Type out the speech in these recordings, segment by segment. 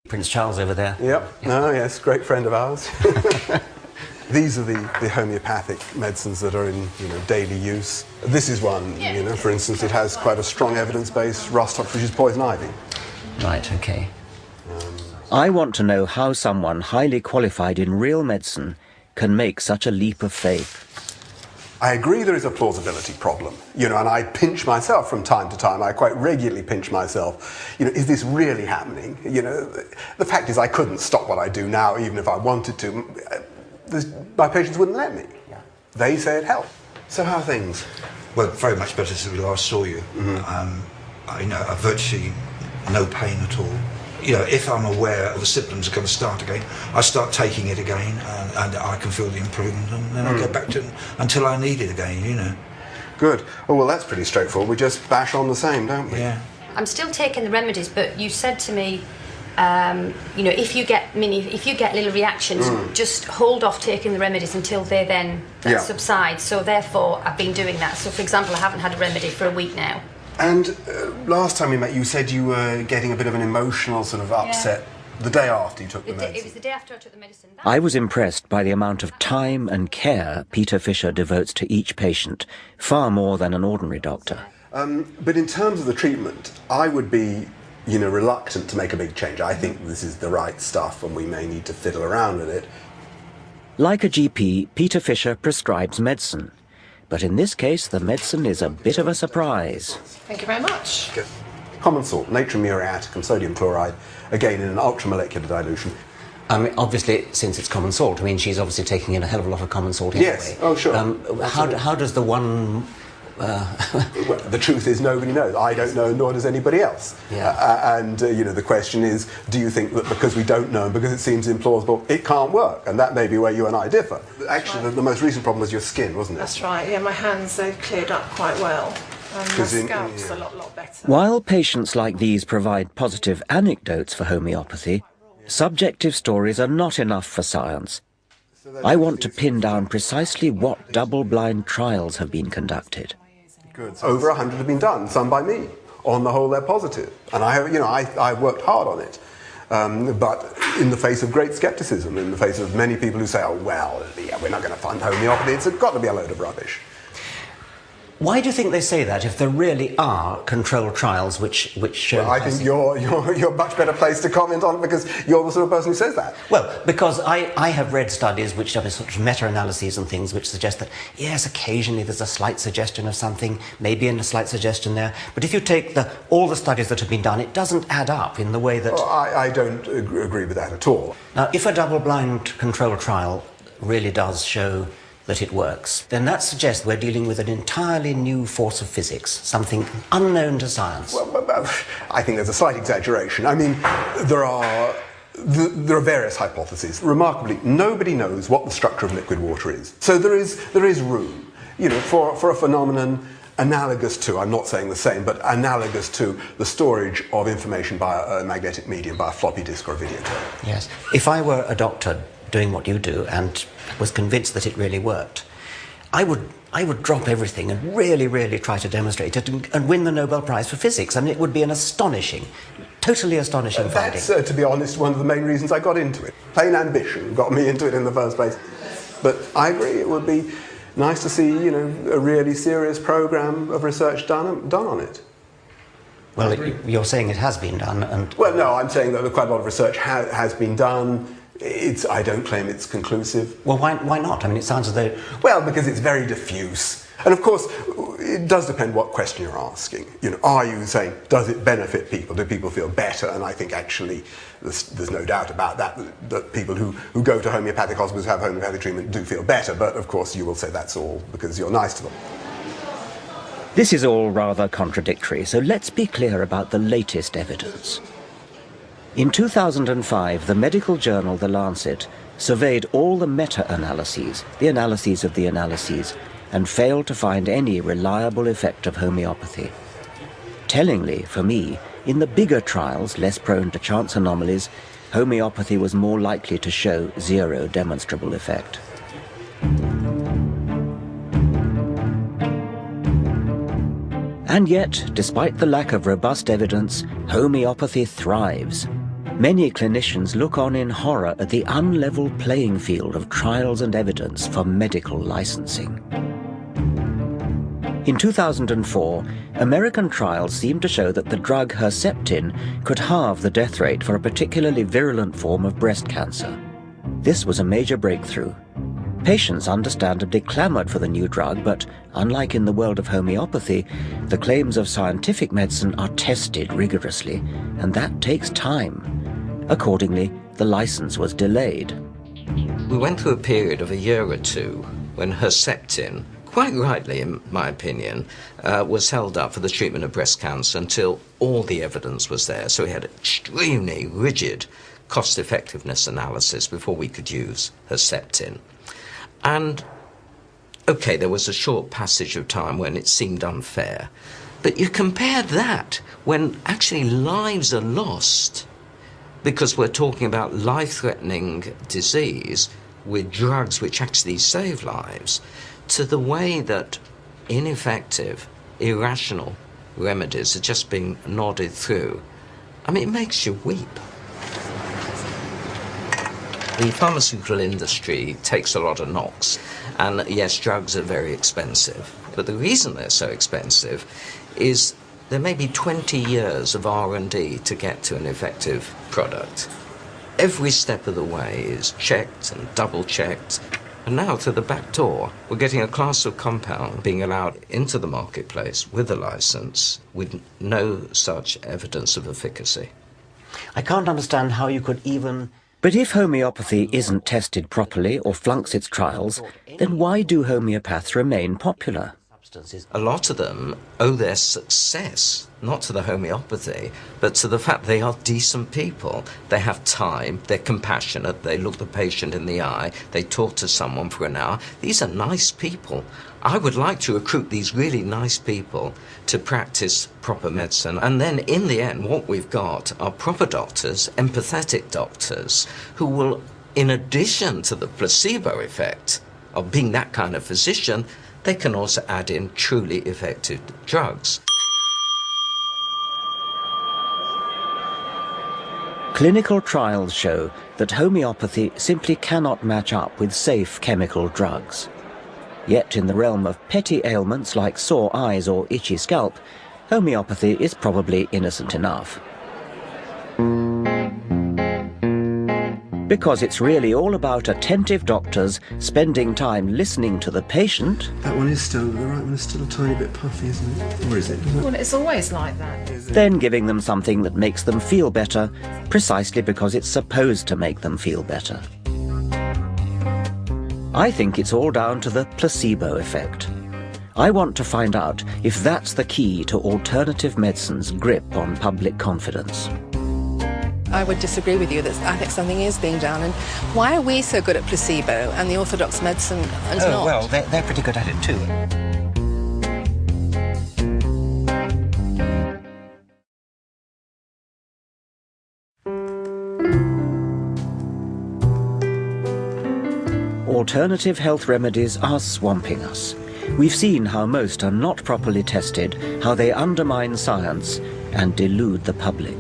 Prince Charles over there. Yep. Oh, yes, great friend of ours. These are the homeopathic medicines that are in, daily use. This is one, for instance, it has quite a strong evidence base, rust, which is poison ivy. Right, okay. I want to know how someone highly qualified in real medicine can make such a leap of faith. I agree there is a plausibility problem, and I pinch myself from time to time. I quite regularly pinch myself. Is this really happening? The fact is I couldn't stop what I do now, even if I wanted to. My patients wouldn't let me. Yeah. They say it helped. So how are things? Well, very much better since we last saw you. Mm-hmm. I virtually no pain at all. If I'm aware the symptoms are going to start again, I start taking it again, and I can feel the improvement, and then I go back to it until I need it again, Good. Oh, well, that's pretty straightforward. We just bash on the same, don't we? Yeah. I'm still taking the remedies, but you said to me, if you get little reactions, just hold off taking the remedies until they then subside. So therefore, I've been doing that. So, for example, I haven't had a remedy for a week now. And last time we met, you said you were getting a bit of an emotional sort of upset the day after you took the medicine. It was the day after I took the medicine. I was impressed by the amount of time and care Peter Fisher devotes to each patient, far more than an ordinary doctor. But in terms of the treatment, I would be, reluctant to make a big change. I think this is the right stuff and we may need to fiddle around with it. Like a GP, Peter Fisher prescribes medicine. But in this case, the medicine is a bit of a surprise. Thank you very much. Good. Common salt, natrium muriaticum, sodium chloride, again in an ultramolecular dilution. Obviously, since it's common salt, she's obviously taking in a hell of a lot of common salt anyway. Yes, oh sure. How does the one... Well, the truth is nobody knows. I don't know, nor does anybody else. Yeah. The question is, do you think that because we don't know and because it seems implausible, it can't work? And that may be where you and I differ. Actually, the most recent problem was your skin, wasn't it? That's right, yeah, my hands, they've cleared up quite well. And my scalp's a lot better. While patients like these provide positive anecdotes for homeopathy, subjective stories are not enough for science. I want to pin down precisely what double-blind trials have been conducted. Good. Over 100 have been done, some by me. On the whole, they're positive. And I've worked hard on it. But in the face of great scepticism, in the face of many people who say, oh, well, we're not going to fund homeopathy, it's got to be a load of rubbish. Why do you think they say that if there really are controlled trials which show... Well, I think you're much better placed to comment on it because you're the sort of person who says that. Well, because I have read studies which have sort of meta-analyses and things which suggest that, yes, occasionally there's a slight suggestion of something, maybe a slight suggestion there, but if you take all the studies that have been done, it doesn't add up in the way that... Well, I don't agree with that at all. Now, if a double-blind controlled trial really does show that it works, then that suggests we're dealing with an entirely new force of physics, something unknown to science. Well, I think there's a slight exaggeration. There are various hypotheses. Remarkably, nobody knows what the structure of liquid water is. So there is room, for a phenomenon analogous to, I'm not saying the same, but analogous to the storage of information by a magnetic medium, by a floppy disk or a videotape. Yes. If I were a doctor doing what you do and was convinced that it really worked, I would drop everything and really try to demonstrate it and win the Nobel Prize for Physics. It would be an totally astonishing finding. That's, to be honest, one of the main reasons I got into it. Plain ambition got me into it in the first place. But I agree, it would be nice to see, a really serious programme of research done on it. Well, you're saying it has been done, and... Well, no, I'm saying that quite a lot of research has been done. I don't claim it's conclusive. Well, why not? It sounds as though... Well, because it's very diffuse. And of course, it does depend what question you're asking. Are you saying, does it benefit people? Do people feel better? And I think actually there's no doubt about that people who go to homeopathic hospitals, have homeopathic treatment, do feel better. But of course, you will say that's all because you're nice to them. This is all rather contradictory, so let's be clear about the latest evidence. In 2005, the medical journal The Lancet surveyed all the meta-analyses, the analyses of the analyses, and failed to find any reliable effect of homeopathy. Tellingly, for me, in the bigger trials, less prone to chance anomalies, homeopathy was more likely to show zero demonstrable effect. And yet, despite the lack of robust evidence, homeopathy thrives. Many clinicians look on in horror at the unlevel playing field of trials and evidence for medical licensing. In 2004, American trials seemed to show that the drug Herceptin could halve the death rate for a particularly virulent form of breast cancer. This was a major breakthrough. Patients understandably clamored for the new drug, but unlike in the world of homeopathy, the claims of scientific medicine are tested rigorously, and that takes time. Accordingly, the license was delayed. We went through a period of a year or two when Herceptin, quite rightly in my opinion, was held up for the treatment of breast cancer until all the evidence was there. So we had extremely rigid cost-effectiveness analysis before we could use Herceptin. And, okay, there was a short passage of time when it seemed unfair. But you compare that when actually lives are lost, because we're talking about life-threatening disease with drugs which actually save lives, to the way that ineffective, irrational remedies are just being nodded through. I mean, it makes you weep. The pharmaceutical industry takes a lot of knocks, and yes, drugs are very expensive. But the reason they're so expensive is there may be 20 years of R&D to get to an effective product. Every step of the way is checked and double-checked. And now, through the back door, we're getting a class of compound being allowed into the marketplace with a license with no such evidence of efficacy. I can't understand how you could even... But if homeopathy isn't tested properly or flunks its trials, then why do homeopaths remain popular? A lot of them owe their success not to the homeopathy, but to the fact they are decent people. They have time, they're compassionate, they look the patient in the eye, they talk to someone for an hour. These are nice people. I would like to recruit these really nice people to practice proper medicine. And then in the end, what we've got are proper doctors, empathetic doctors, who will, in addition to the placebo effect of being that kind of physician, they can also add in truly effective drugs. Clinical trials show that homeopathy simply cannot match up with safe chemical drugs. Yet in the realm of petty ailments like sore eyes or itchy scalp, homeopathy is probably innocent enough. Because it's really all about attentive doctors spending time listening to the patient. That one is still, the right one is still a tiny bit puffy, isn't it? Or is it? Well, it's always like that. Then giving them something that makes them feel better, precisely because it's supposed to make them feel better. I think it's all down to the placebo effect. I want to find out if that's the key to alternative medicine's grip on public confidence. I would disagree with you that I think something is being done. And why are we so good at placebo and the orthodox medicine is not? Well, they're pretty good at it too. Alternative health remedies are swamping us. We've seen how most are not properly tested, how they undermine science and delude the public.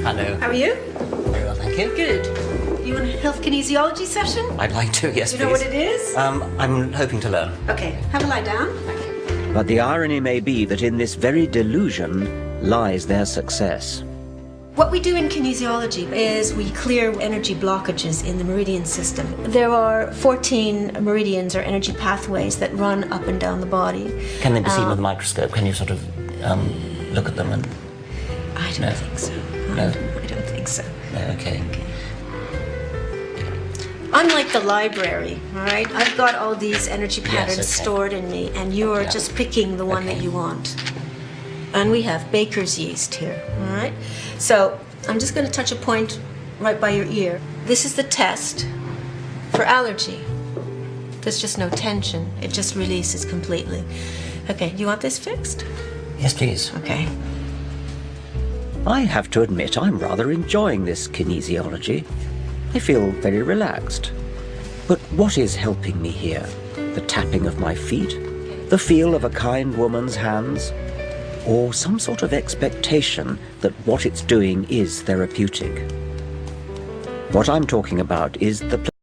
Hello. How are you? Very well, thank you. Good. You want a health kinesiology session? I'd like to, yes, Do you know please. what it is? I'm hoping to learn. Okay, have a lie down. Thank you. But the irony may be that in this very delusion lies their success. What we do in kinesiology is we clear energy blockages in the meridian system. There are 14 meridians or energy pathways that run up and down the body. Can they be seen with a microscope? Can you sort of look at them and... I don't think so. No? I don't think so. No, okay. Unlike the library, all right? I've got all these energy patterns okay. stored in me, and you are just picking the one that you want. And we have baker's yeast here, all right? So I'm just going to touch a point right by your ear. This is the test for allergy. There's just no tension. It just releases completely. Okay, you want this fixed? Yes, please. Okay. I have to admit I'm rather enjoying this kinesiology. I feel very relaxed. But what is helping me here? The tapping of my feet? The feel of a kind woman's hands? or some sort of expectation that what it's doing is therapeutic. What I'm talking about is the